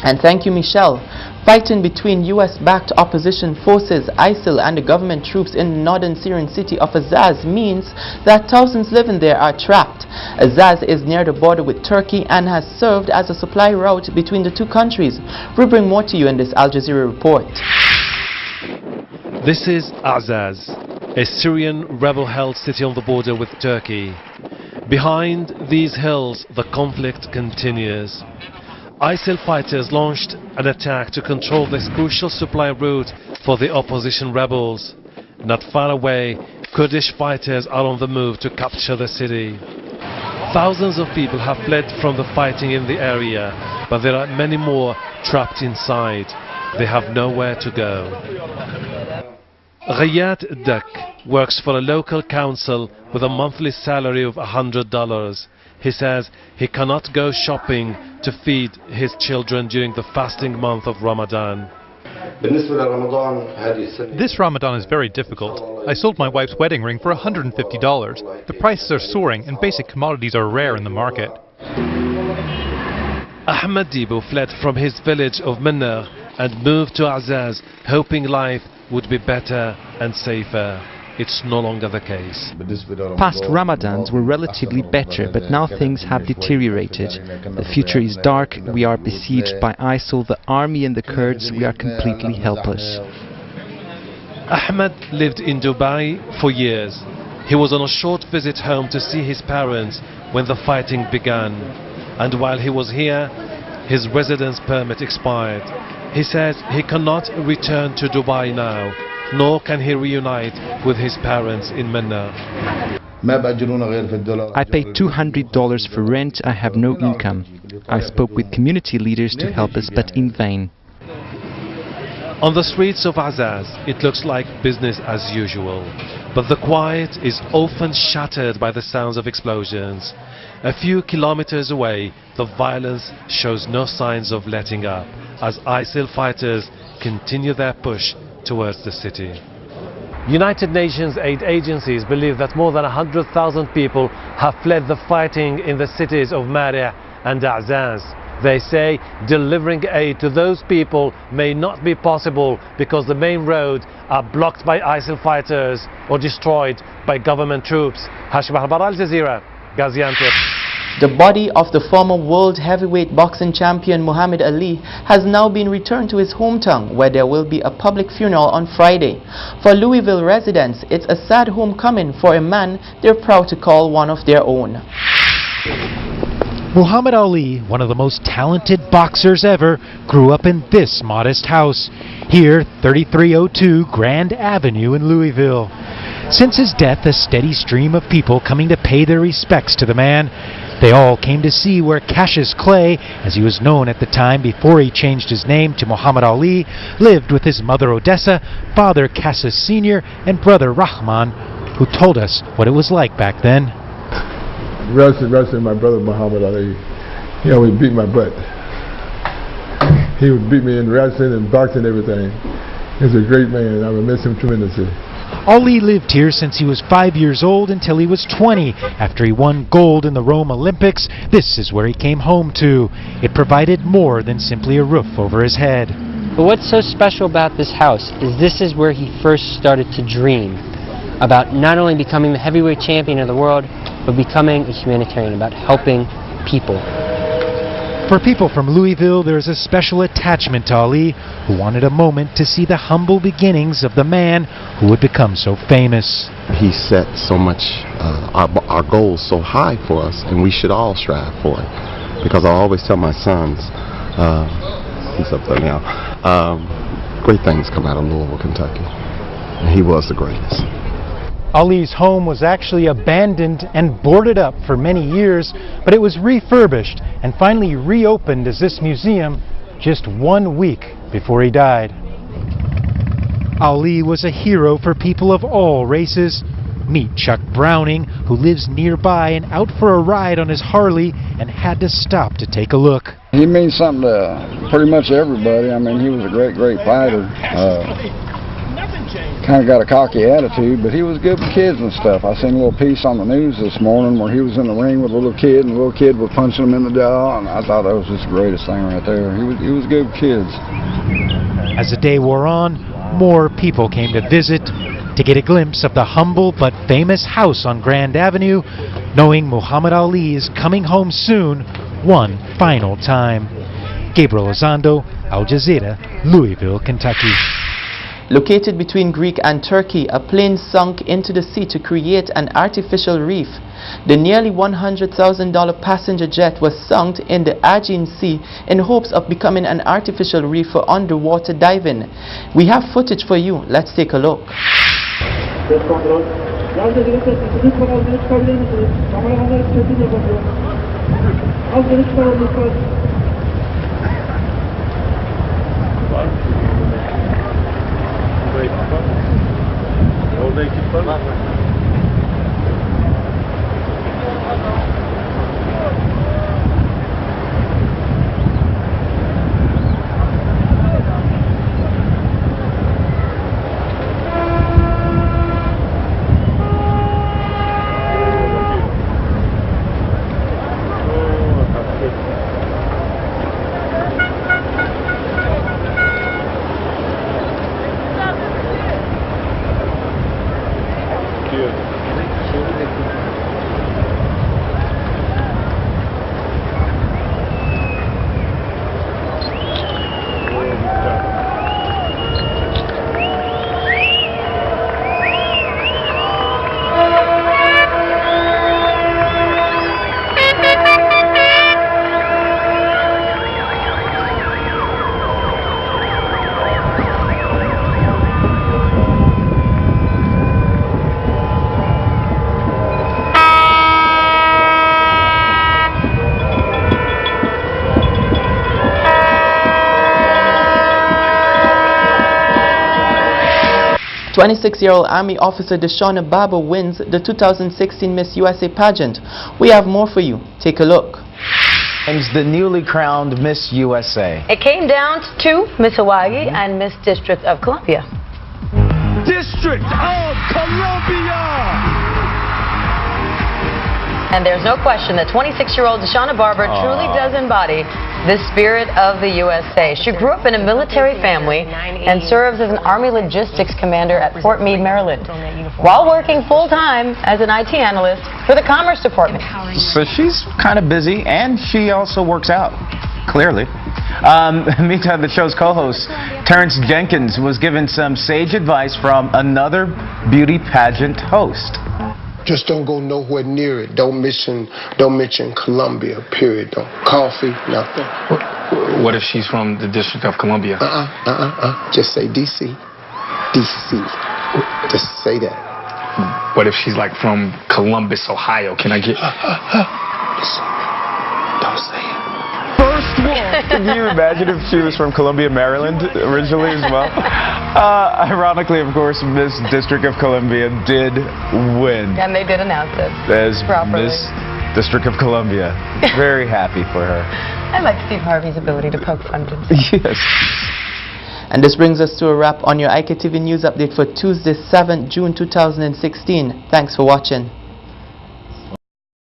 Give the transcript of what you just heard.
And thank you, Michelle. Fighting between US-backed opposition forces, ISIL, and the government troops in the northern Syrian city of Azaz means that thousands living there are trapped. Azaz is near the border with Turkey and has served as a supply route between the two countries. We bring more to you in this Al Jazeera report. This is Azaz, a Syrian rebel-held city on the border with Turkey. Behind these hills, the conflict continues. ISIL fighters launched an attack to control this crucial supply route for the opposition rebels. Not far away, Kurdish fighters are on the move to capture the city. Thousands of people have fled from the fighting in the area, but there are many more trapped inside. They have nowhere to go. Riyad Dak works for a local council with a monthly salary of $100. He says he cannot go shopping to feed his children during the fasting month of Ramadan. This Ramadan is very difficult. I sold my wife's wedding ring for $150. The prices are soaring and basic commodities are rare in the market. Ahmed Dibu fled from his village of Mennar and moved to Azaz, hoping life would be better and safer. It's no longer the case. Past Ramadans were relatively better, but now things have deteriorated. The future is dark, we are besieged by ISIL, the army and the Kurds, we are completely helpless. Ahmed lived in Dubai for years. He was on a short visit home to see his parents when the fighting began. And while he was here, his residence permit expired. He says he cannot return to Dubai now, nor can he reunite with his parents in Mennar. I paid $200 for rent, I have no income. I spoke with community leaders to help us, but in vain. On the streets of Azaz, it looks like business as usual, but the quiet is often shattered by the sounds of explosions. A few kilometers away, the violence shows no signs of letting up, as ISIL fighters continue their push towards the city. United Nations aid agencies believe that more than 100,000 people have fled the fighting in the cities of Mareh and Azaz. They say delivering aid to those people may not be possible because the main roads are blocked by ISIL fighters or destroyed by government troops. Hashim Al Jazeera, Gaziantep. The body of the former world heavyweight boxing champion Muhammad Ali has now been returned to his hometown, where there will be a public funeral on Friday. For Louisville residents, it's a sad homecoming for a man they're proud to call one of their own. Muhammad Ali, one of the most talented boxers ever, grew up in this modest house, here 3302 Grand Avenue in Louisville. Since his death, a steady stream of people coming to pay their respects to the man. They all came to see where Cassius Clay, as he was known at the time before he changed his name to Muhammad Ali, lived with his mother Odessa, father Cassius Sr., and brother Rahman, who told us what it was like back then. Wrestling, my brother Muhammad Ali, he always beat my butt. He would beat me in wrestling and boxing and everything. He's a great man. I would miss him tremendously. Ali lived here since he was 5 years old until he was 20. After he won gold in the Rome Olympics, this is where he came home to. It provided more than simply a roof over his head. But what's so special about this house is this is where he first started to dream about not only becoming the heavyweight champion of the world, but becoming a humanitarian, about helping people. For people from Louisville, there is a special attachment to Ali, who wanted a moment to see the humble beginnings of the man who would become so famous. He set so much, our goals so high for us, and we should all strive for it. Because I always tell my sons, he's up there now, great things come out of Louisville, Kentucky. And he was the greatest. Ali's home was actually abandoned and boarded up for many years, but it was refurbished and finally reopened as this museum just 1 week before he died. Ali was a hero for people of all races. Meet Chuck Browning, who lives nearby and out for a ride on his Harley and had to stop to take a look. He means something to pretty much everybody. I mean, he was a great fighter. kind of got a cocky attitude, but he was good with kids and stuff. I seen a little piece on the news this morning where he was in the ring with a little kid, and the little kid was punching him in the jaw, and I thought that was just the greatest thing right there. He was good with kids. As the day wore on, more people came to visit to get a glimpse of the humble but famous house on Grand Avenue, knowing Muhammad Ali is coming home soon, one final time. Gabriel Ozondo, Al Jazeera, Louisville, Kentucky. Located between Greek and Turkey, a plane sunk into the sea to create an artificial reef. The nearly $100,000 passenger jet was sunk in the Aegean Sea in hopes of becoming an artificial reef for underwater diving. We have footage for you. Let's take a look. "26-year-old Army officer Deshauna Barber wins the 2016 Miss USA pageant." We have more for you. Take a look. The newly crowned Miss USA. It came down to Miss Hawaii and Miss District of Columbia. District of Columbia! And there's no question that 26-year-old Deshauna Barber truly does embody the spirit of the USA. She grew up in a military family and serves as an Army logistics commander at Fort Meade, Maryland, while working full-time as an IT analyst for the Commerce Department. So she's kind of busy, and she also works out, clearly. Meantime, the show's co-host, Terrence Jenkins, was given some sage advice from another beauty pageant host. Just don't go nowhere near it. Don't mention Columbia, period. Don't. Coffee, nothing. What if she's from the District of Columbia? Just say D.C. D.C. Just say that. What if she's like from Columbus, Ohio? Can I get... Listen, don't say it. First one. Can you imagine if she was from Columbia, Maryland originally as well? Ironically, of course, Miss District of Columbia did win. And they did announce it as properly. Miss District of Columbia. Very happy for her. I like Steve Harvey's ability to poke fun at himself. Yes. And this brings us to a wrap on your IKtv News Update for Tuesday, 7th June 2016. Thanks for watching.